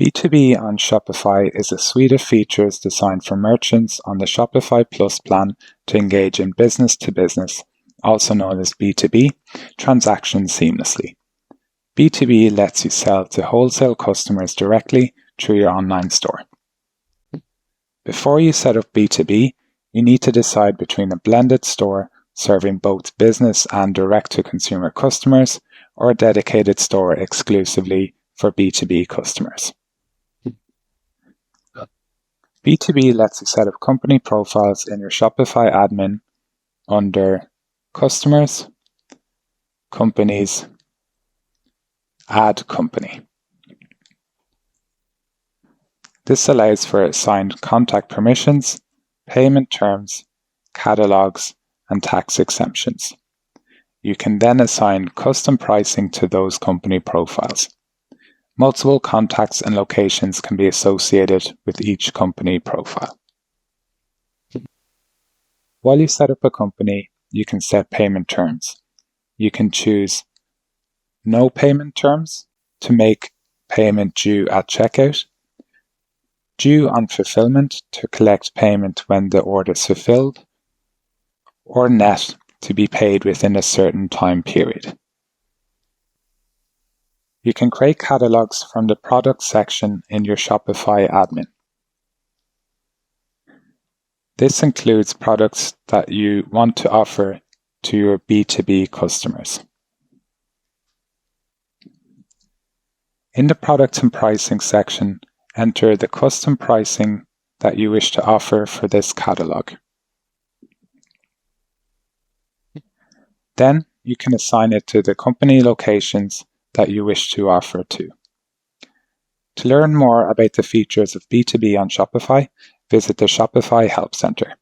B2B on Shopify is a suite of features designed for merchants on the Shopify Plus plan to engage in business-to-business, also known as B2B, transactions seamlessly. B2B lets you sell to wholesale customers directly through your online store. Before you set up B2B, you need to decide between a blended store serving both business and direct-to-consumer customers or a dedicated store exclusively for B2B customers. B2B lets you set up company profiles in your Shopify admin under Customers, Companies, Add Company. This allows for assigned contact permissions, payment terms, catalogs, and tax exemptions. You can then assign custom pricing to those company profiles. Multiple contacts and locations can be associated with each company profile. While you set up a company, you can set payment terms. You can choose no payment terms to make payment due at checkout, due on fulfillment to collect payment when the order is fulfilled, or net to be paid within a certain time period. You can create catalogs from the product section in your Shopify admin. This includes products that you want to offer to your B2B customers. In the products and pricing section, enter the custom pricing that you wish to offer for this catalog. Then you can assign it to the company locations that you wish to offer to. To learn more about the features of B2B on Shopify, visit the Shopify Help Center.